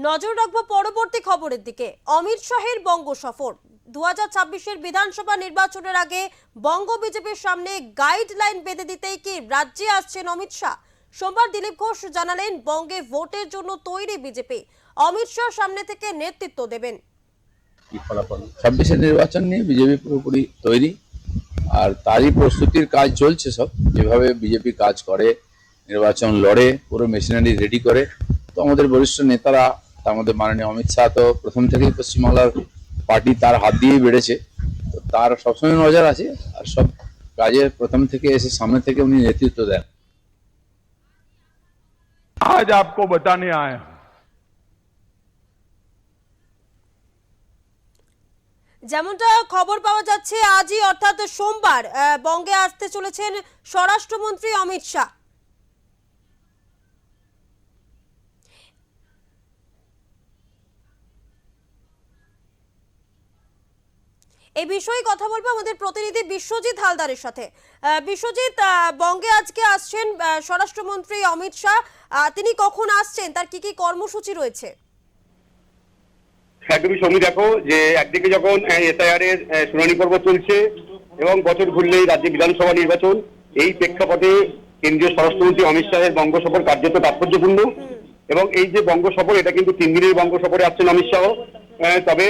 নজর রাখবো পরবর্তী খবরের দিকে। অমিত শাহের বঙ্গ সফর 2026-এর বিধানসভা নির্বাচনের আগে বঙ্গ বিজেপির সামনে গাইডলাইন বেঁধে দিতেই কি রাজ্যে আসছেন অমিত শাহ? সোমবার দিলীপ ঘোষ জানালেন বঙ্গে ভোটের জন্য তৈরি বিজেপি। অমিত শাহ সামনে থেকে নেতৃত্ব দেবেন। ফলাফল 26-এর নির্বাচন নিয়ে বিজেপি পুরোপুরি তৈরি, আর তারই প্রস্তুতির কাজ চলছে। সব যেভাবে বিজেপি কাজ করে, নির্বাচন লড়ে, পুরো মেশিনারি রেডি করে। তো আমাদের বরিষ্ঠ নেতারা, তার মধ্যে মাননীয় অমিত শাহ তো প্রথম থেকেই পশ্চিমবাংলার পার্টি তার হাত দিয়েই বেড়েছে, তো তার সবসময় নজর আছে, আর সব কাজের প্রথম থেকে এসে সামনে থেকে উনি নেতৃত্ব দেন। आज आपको बताने आए हैं, যেমনটা খবর পাওয়া যাচ্ছে আজই অর্থাৎ সোমবার বঙ্গে আসতে চলেছেন স্বরাষ্ট্রমন্ত্রী অমিত শাহ। এই বিষয়ে কথা বলবো আমাদের প্রতিনিধি বিশ্বজিৎ হালদারের সাথে। বিশ্বজিৎ, বঙ্গে আজকে আসছেন স্বরাষ্ট্রমন্ত্রী অমিত শাহ, তিনি কখন আসছেন, তার কি কি কর্মসূচি রয়েছে? তুমি সঙ্গে দেখো যে একদিকে যখন এসআইআর এর শুনানি পর্ব চলছে এবং বছর ঘুরলেই রাজ্যে বিধানসভা নির্বাচন, এই প্রেক্ষাপটে কেন্দ্রীয় স্বরাষ্ট্রমন্ত্রী অমিত শাহের বঙ্গ সফর কার্যত তাৎপর্যপূর্ণ। এবং এই যে বঙ্গ সফর, এটা কিন্তু 3 দিনের বঙ্গ সফরে আসছেন অমিত শাহ। তবে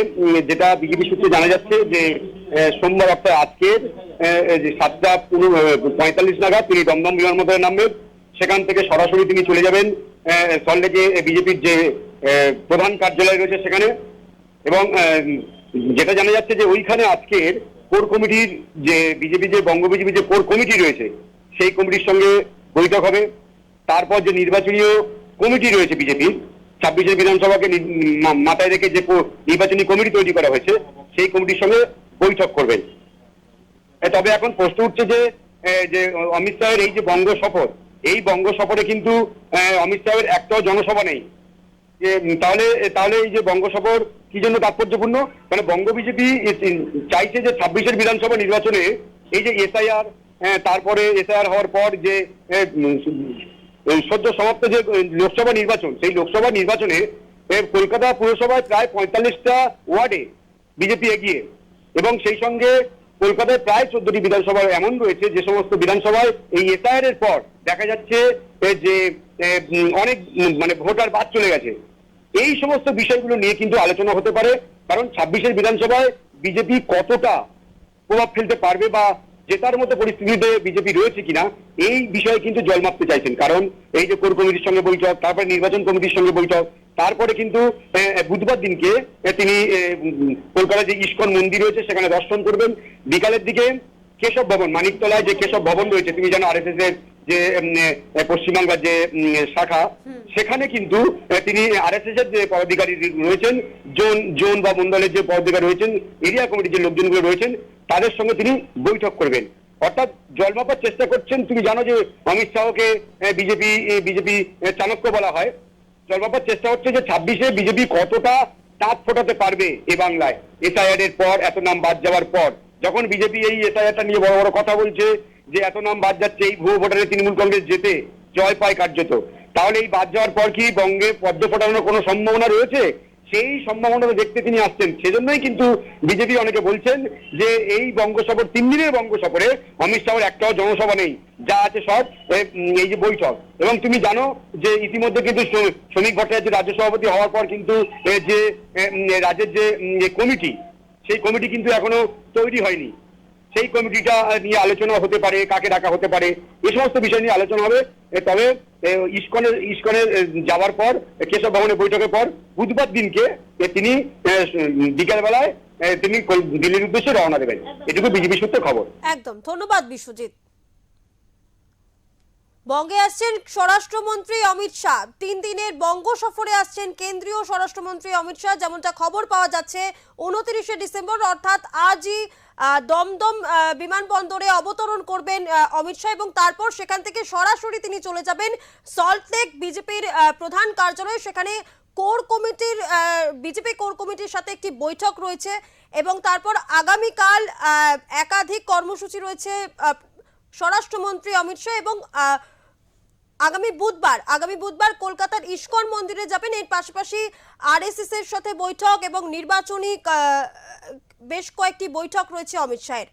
যেটা বিজেপি সূত্রে জানা যাচ্ছে যে সোমবার অর্থাৎ আজকের 7:45 নাগাদ তিনি দমদম বিমানবন্দরে নামবেন। সেখান থেকে সরাসরি তিনি চলে যাবেন সল্টলেকে বিজেপির যে প্রধান কার্যালয় রয়েছে সেখানে। এবং যেটা জানা যাচ্ছে যে ওইখানে আজকের কোর কমিটির যে বিজেপি যে বঙ্গ বিজেপি যে কোর কমিটি রয়েছে সেই কমিটির সঙ্গে বৈঠক হবে। তারপর যে নির্বাচনীয় কমিটি রয়েছে বিজেপির 26-এর বিধানসভাকে মাথায় রেখে যে নির্বাচনী কমিটি তৈরি করা হয়েছে সেই কমিটির সঙ্গে বৈঠক করবেন। তবে এখন প্রশ্ন উঠছে যে অমিত শাহের এই যে বঙ্গ সফর, এই বঙ্গ সফরে কিন্তু অমিত শাহের একটাও জনসভা নেই। তাহলে এই যে বঙ্গ সফর কি জন্য তাৎপর্যপূর্ণ? মানে বঙ্গ বিজেপি চাইছে যে 26-এর বিধানসভা নির্বাচনে এই যে এসআইআর, তারপরে এসআইআর হওয়ার পর যে সদ্য সমাপ্ত যে লোকসভা নির্বাচন, সেই লোকসভা নির্বাচনে কলকাতা পুরসভায় প্রায় 45টা ওয়ার্ডে বিজেপি এগিয়ে, এবং সেই সঙ্গে কলকাতায় প্রায় 14টি বিধানসভা এমন রয়েছে যে সমস্ত বিধানসভায় এই এসআইআর এর পর দেখা যাচ্ছে যে অনেক মানে ভোটার বাদ চলে গেছে। এই সমস্ত বিষয়গুলো নিয়ে কিন্তু আলোচনা হতে পারে, কারণ 26-এর বিধানসভায় বিজেপি কতটা প্রভাব ফেলতে পারবে বা জেতার মতো পরিস্থিতিতে বিজেপি রয়েছে কিনা, এই বিষয়ে কিন্তু জল মাপতে চাইছেন। কারণ এই যে কোর কমিটির সঙ্গে বৈঠক, তারপরে নির্বাচন কমিটির সঙ্গে বৈঠক, তারপরে কিন্তু বুধবার দিনকে তিনি কলকাতায় যে ইস্কন মন্দির রয়েছে সেখানে দর্শন করবেন। বিকালের দিকে কেশব ভবন, মানিকতলায় যে কেশব ভবন রয়েছে, তুমি জানো আরএসএস এর যে পশ্চিমবাংলার যে শাখা, সেখানে কিন্তু তিনি আরএসএস এর যে পদাধিকারী রয়েছেন, জোন বা মন্ডলের যে পদাধিকারী রয়েছেন, এরিয়া কমিটির যে লোকজনগুলো রয়েছেন, তাদের সঙ্গে তিনি বৈঠক করবেন। অর্থাৎ জলমাপার চেষ্টা করছেন। তুমি জানো যে অমিত শাহকে বিজেপি চাণক্য বলা হয়। জলমাপার চেষ্টা হচ্ছে যে 26-এ বিজেপি কতটা তাঁত ফোটাতে পারবে এ বাংলায়। এসআইআর এর পর, এত নাম বাদ যাওয়ার পর, যখন বিজেপি এই এসআইআরটা নিয়ে বড় বড় কথা বলছে যে এত নাম বাদ যাচ্ছে, এই ভুয়ো ভোটারে তৃণমূল কংগ্রেস যেতে জয় পায় কার্যত, তাহলে এই বাদ যাওয়ার পর কি বঙ্গে পদ্ম ফোটানোর কোনো সম্ভাবনা রয়েছে? সেই সম্ভাবনাটা দেখতে তিনি আসছেন। সেজন্যই কিন্তু বিজেপি অনেকে বলছেন যে এই বঙ্গ সফর, 3 দিনের বঙ্গ সফরে অমিত শাহের একটাও জনসভা নেই, যা আছে সব এই যে বৈঠক। এবং তুমি জানো যে ইতিমধ্যে কিন্তু শ্রমিক ভট্টাচার্য রাজ্য সভাপতি হওয়ার পর কিন্তু যে রাজ্যের যে কমিটি, সেই কমিটি কিন্তু এখনো তৈরি হয়নি। সেই কমিটিটা নিয়ে আলোচনা হতে পারে, কাকে ডাকা হতে পারে, এই সমস্ত বিষয় নিয়ে আলোচনা হবে। তবে ইস্কনে যাওয়ার পর, কেশব ভবনের বৈঠকের পর বুধবার দিনকে তিনি বিকেল বেলায় তিনি দিল্লির উদ্দেশ্যে রওনা দেবেন। এটুকু বিজেপি সূত্রে খবর। একদম, ধন্যবাদ বিশ্বজিৎ। বঙ্গে আসছেন স্বরাষ্ট্রমন্ত্রী অমিত শাহ, 3 দিনের বঙ্গ সফরে আসছেন কেন্দ্রীয় স্বরাষ্ট্রমন্ত্রী অমিত শাহ। যেমনটা খবর পাওয়া যাচ্ছে 29শে ডিসেম্বর অর্থাৎ আজই দমদম বিমানবন্দরে অবতরণ করবেন অমিত শাহ, এবং তারপর সেখান থেকে সরাসরি তিনি চলে যাবেন সল্টলেক বিজেপির প্রধান কার্যালয়। সেখানে বিজেপি কোর কমিটির সাথে একটি বৈঠক রয়েছে, এবং তারপর আগামীকাল একাধিক কর্মসূচি রয়েছে স্বরাষ্ট্রমন্ত্রী অমিত শাহ এবং আগামী বুধবার কলকাতার ইস্কন মন্দিরে যাবেন, এর পাশাপাশি আরএসএস এর সাথে বৈঠক এবং নির্বাচনী বেশ কয়েকটি বৈঠক রয়েছে অমিত শাহের।